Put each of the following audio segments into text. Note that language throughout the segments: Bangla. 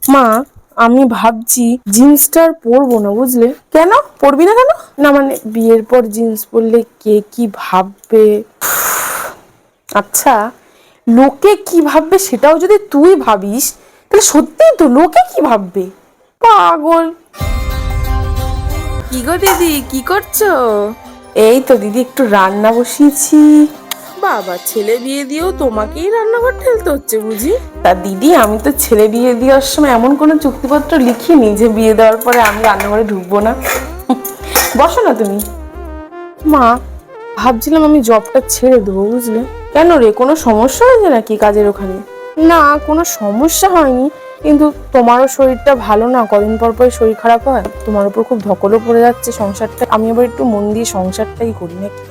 মা, আমি ভাবছি জিন্সটা আর পরবো না, বুঝলে? কেন পরবি না কেন? না মানে বিয়ের পর জিন্স পরলে কে কি ভাববে। আচ্ছা, লোকে কি ভাববে সেটাও যদি তুই ভাবিস, তাহলে সত্যিই তো লোকে কি ভাববে। পাগল। কি গো দিদি, কি করছো? এই তো দিদি একটু রান্না বসিয়েছি। বাবা, ছেলে বিয়ে দিয়েও তোমাকেই রান্নাঘর ঠেলতে হচ্ছে বুঝি? তা দিদি, আমি তো ছেলে বিয়ে দেওয়ার সময় এমন কোনো চুক্তিপত্র লিখিনি যে বিয়ে দেওয়ার পরে আমি রান্নাঘরে ঢুকবো না। বসো না তুমি। মা, ভাবছিলাম আমি জবটা ছেড়ে দেবো, বুঝলে? কেন রে, কোনো সমস্যা হয়েছে নাকি কাজের ওখানে? না, কোনো সমস্যা হয়নি, কিন্তু তোমারও শরীরটা ভালো না, কদিন পর পর শরীর খারাপ হয়, তোমার উপর খুব ধকলও পড়ে যাচ্ছে সংসারটা। আমি আবার একটু মন দিয়ে সংসারটাই করি নাকি।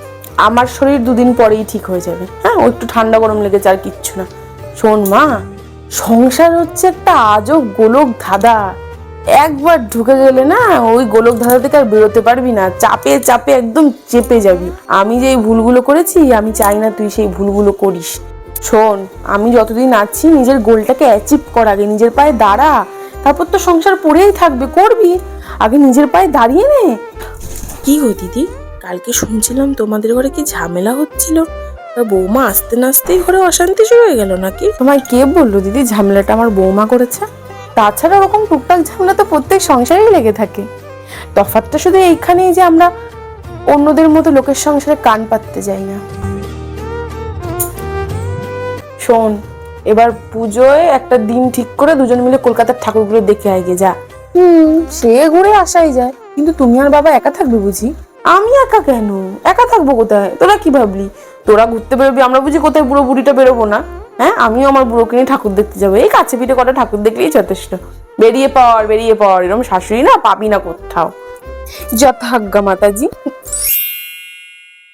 আমার শরীর দুদিন পরেই ঠিক হয়ে যাবে। হ্যাঁ, ও একটু ঠান্ডা গরম লেগেছে, আর কিচ্ছু না। শোন মা, সংসার হচ্ছে একটা আজব গোলক ধাঁধা। একবার ঢুকে গেলে না, ওই গোলক ধাঁধা থেকে আর বেরোতে পারবি না। চাপে চাপে একদম চেপে যাবি। আমি যে এই ভুলগুলো করেছি, আমি চাই না তুই সেই ভুলগুলো করিস। শোন, আমি যতদিন আছি নিজের গোলটাকে অ্যাচিভ কর, আগে নিজের পায়ে দাঁড়া, তারপর তো সংসার পড়েই থাকবে, করবি। আগে নিজের পায়ে দাঁড়িয়ে নে। কি গো দিদি, কালকে শুনছিলাম তোমাদের ঘরে কি ঝামেলা হচ্ছিল, তা বৌমা আসতে না আসতেই ঘরে অশান্তি শুরু হয়ে গেল নাকি? তোমায় কে বললো দিদি ঝামেলাটা আমার বৌমা করেছে? তাছাড়া ওরকম টুকটাক ঝামেলা তো প্রত্যেক সংসারেই লেগে থাকে। তফাৎটা শুধু এইখানেই যে আমরা অন্যদের মতো লোকের সংসারে কান পাততে যাই না। শোন, এবার পুজোয় একটা দিন ঠিক করে দুজন মিলে কলকাতার ঠাকুরগুলো দেখে আগে যা। সে ঘুরে আসাই যায়, কিন্তু তুমি আর বাবা একা থাকবে বুঝি? আমি একা কেন? একা থাকবো কোথায়? তোরা কি ভাবলি তোরা ঘুরতে বেরোবি, আমরা বুঝি কোথায় বুড়ো বুড়িটা বেরোবো না? হ্যাঁ, আমিও আমার বুড়োকে নিয়ে ঠাকুর দেখতে যাবো। এই কাছে পিঠে কটা ঠাকুর দেখলেই যথেষ্ট। বেরিয়ে পড়, বেরিয়ে পড়, এরকম শাশুড়ি না পাবি না কোথাও। যথাজ্ঞা মাতাজি।